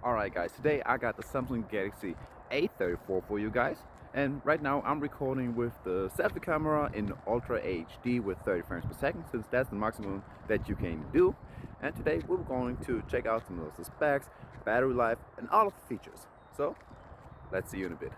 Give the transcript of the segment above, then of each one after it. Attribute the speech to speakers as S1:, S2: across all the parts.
S1: Alright guys, today I got the Samsung Galaxy A34 for you guys, and right now I'm recording with the selfie camera in Ultra HD with 30 frames per second, since that's the maximum that you can do. And today we're going to check out some of the specs, battery life, and all of the features. So let's see you in a bit.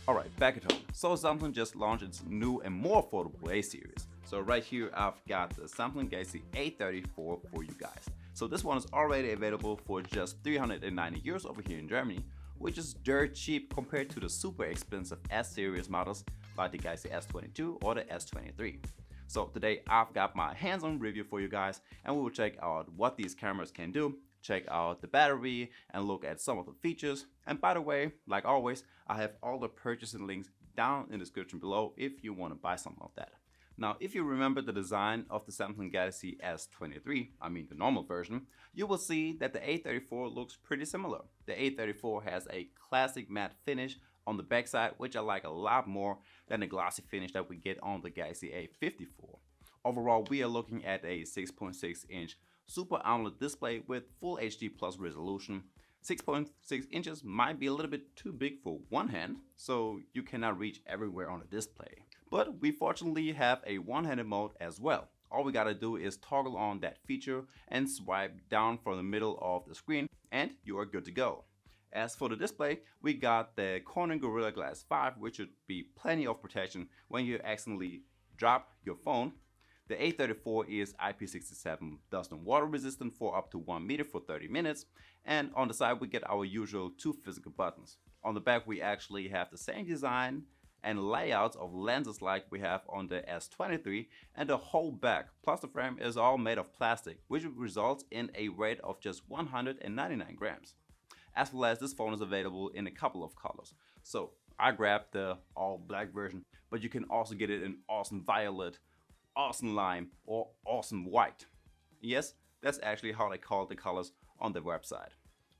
S2: Alright, back at home. So Samsung just launched its new and more affordable A series. So right here I've got the Samsung Galaxy A34 for you guys. So this one is already available for just 390 euros over here in Germany, which is dirt cheap compared to the super expensive S series models like the Galaxy S22 or the S23. So today I've got my hands-on review for you guys, and we will check out what these cameras can do, check out the battery, and look at some of the features. And by the way, like always, I have all the purchasing links down in the description below if you want to buy some of that. Now, if you remember the design of the Samsung Galaxy S23, I mean the normal version, you will see that the A34 looks pretty similar. The A34 has a classic matte finish on the backside, which I like a lot more than the glossy finish that we get on the Galaxy A54. Overall, we are looking at a 6.6-inch Super AMOLED display with Full HD Plus resolution. 6.6 inches might be a little bit too big for one hand, so you cannot reach everywhere on the display. But we fortunately have a one-handed mode as well. All we gotta do is toggle on that feature and swipe down from the middle of the screen and you are good to go. As for the display, we got the Corning Gorilla Glass 5, which should be plenty of protection when you accidentally drop your phone. The A34 is IP67 dust and water resistant for up to 1 meter for 30 minutes. And on the side we get our usual two physical buttons. On the back we actually have the same design and layouts of lenses like we have on the S23, and the whole back plus the frame is all made of plastic, which results in a weight of just 199 grams. As well as this phone is available in a couple of colors. So I grabbed the all black version, but you can also get it in awesome violet, awesome lime, or awesome white. Yes, that's actually how they call the colors on the website.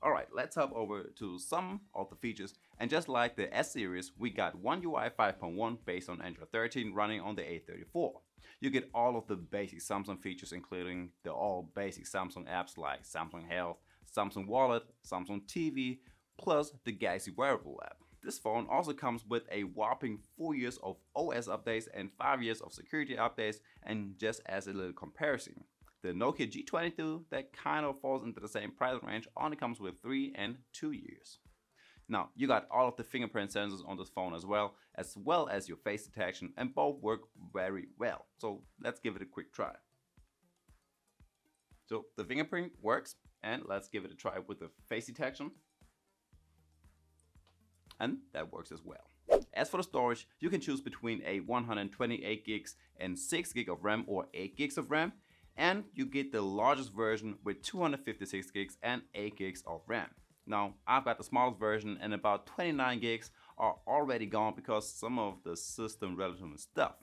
S2: Alright, let's hop over to some of the features, and just like the S series, we got OneUI 5.1 based on Android 13 running on the A34. You get all of the basic Samsung features, including the all basic Samsung apps like Samsung Health, Samsung Wallet, Samsung TV, plus the Galaxy Wearable app. This phone also comes with a whopping 4 years of OS updates and 5 years of security updates. And just as a little comparison, the Nokia G22 that kind of falls into the same price range only comes with 3 and 2 years. Now, you got all of the fingerprint sensors on this phone as well as your face detection, and both work very well. So let's give it a quick try. So the fingerprint works, and let's give it a try with the face detection. And that works as well. As for the storage, you can choose between a 128 gigs and 6 gig of RAM or 8 gigs of RAM, and you get the largest version with 256 gigs and 8 gigs of RAM. Now, I've got the smallest version, and about 29 gigs are already gone because some of the system relative stuff.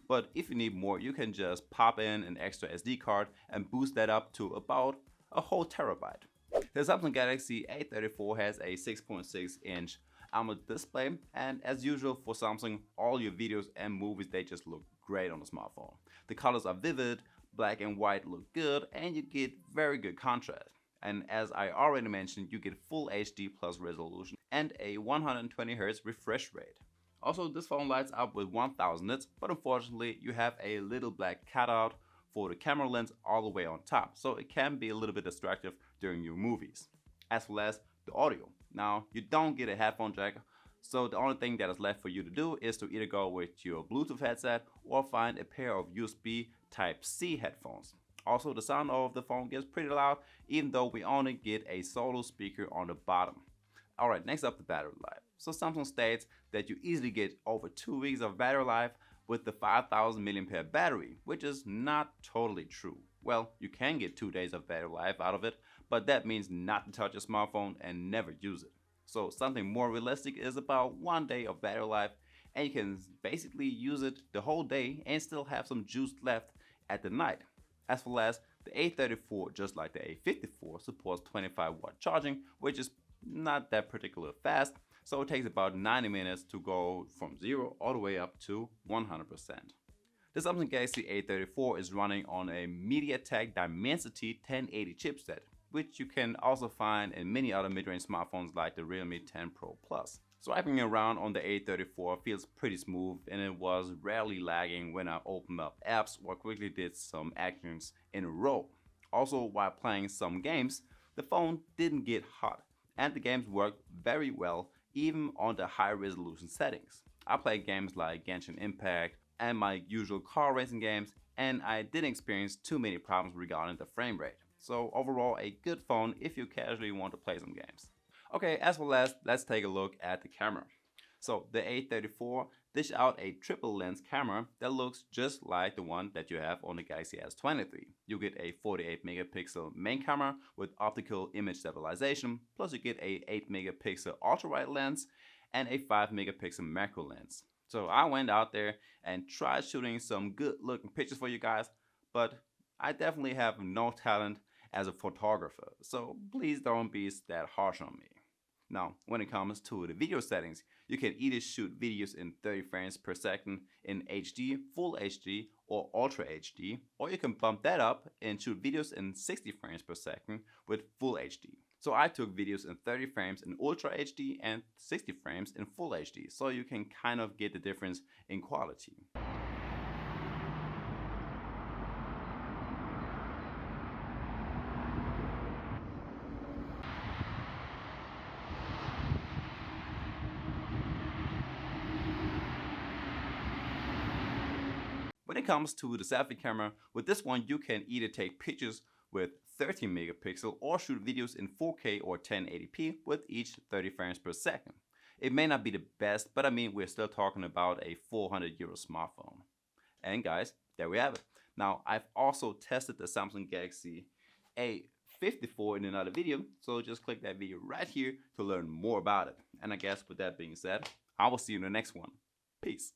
S2: But if you need more, you can just pop in an extra SD card and boost that up to about a whole terabyte. The Samsung Galaxy A34 has a 6.6-inch AMOLED display, and as usual for Samsung, all your videos and movies, they just look great on the smartphone. The colors are vivid, black and white look good, and you get very good contrast. And as I already mentioned, you get Full HD Plus resolution and a 120Hz refresh rate. Also, this phone lights up with 1000 nits, but unfortunately you have a little black cutout for the camera lens all the way on top, so it can be a little bit distractive during your movies. As well as the audio. Now, you don't get a headphone jack, so the only thing that is left for you to do is to either go with your Bluetooth headset or find a pair of USB Type-C headphones. Also, the sound of the phone gets pretty loud, even though we only get a solo speaker on the bottom. Alright, next up, the battery life. So Samsung states that you easily get over 2 weeks of battery life with the 5000 mAh battery, which is not totally true. Well, you can get 2 days of battery life out of it, but that means not to touch your smartphone and never use it. So something more realistic is about 1 day of battery life, and you can basically use it the whole day and still have some juice left at the night. As well as the A34, just like the A54, supports 25-watt charging, which is not that particularly fast, so it takes about 90 minutes to go from 0 all the way up to 100%. The Samsung Galaxy A34 is running on a MediaTek Dimensity 1080 chipset, which you can also find in many other mid-range smartphones like the Realme 10 Pro Plus. Swiping around on the A34 feels pretty smooth, and it was rarely lagging when I opened up apps or quickly did some actions in a row. Also, while playing some games, the phone didn't get hot, and the games worked very well even on the high resolution settings. I played games like Genshin Impact and my usual car racing games, and I didn't experience too many problems regarding the frame rate. So overall, a good phone if you casually want to play some games. Okay, as for last, let's take a look at the camera. So the A34 dished out a triple lens camera that looks just like the one that you have on the Galaxy S23. You get a 48 megapixel main camera with optical image stabilization, plus you get a 8 megapixel ultra wide lens and a 5 megapixel macro lens. So I went out there and tried shooting some good looking pictures for you guys, but I definitely have no talent as a photographer, so please don't be that harsh on me. Now, when it comes to the video settings, you can either shoot videos in 30 frames per second in HD, Full HD, or Ultra HD, or you can bump that up and shoot videos in 60 frames per second with Full HD. So I took videos in 30 frames in Ultra HD and 60 frames in Full HD, so you can kind of get the difference in quality. When it comes to the selfie camera, with this one you can either take pictures with 13 megapixel or shoot videos in 4K or 1080p with each 30 frames per second. It may not be the best, but I mean we're still talking about a 400 euro smartphone. And guys, there we have it. Now I've also tested the Samsung Galaxy A34 in another video, so just click that video right here to learn more about it. And I guess with that being said, I will see you in the next one. Peace.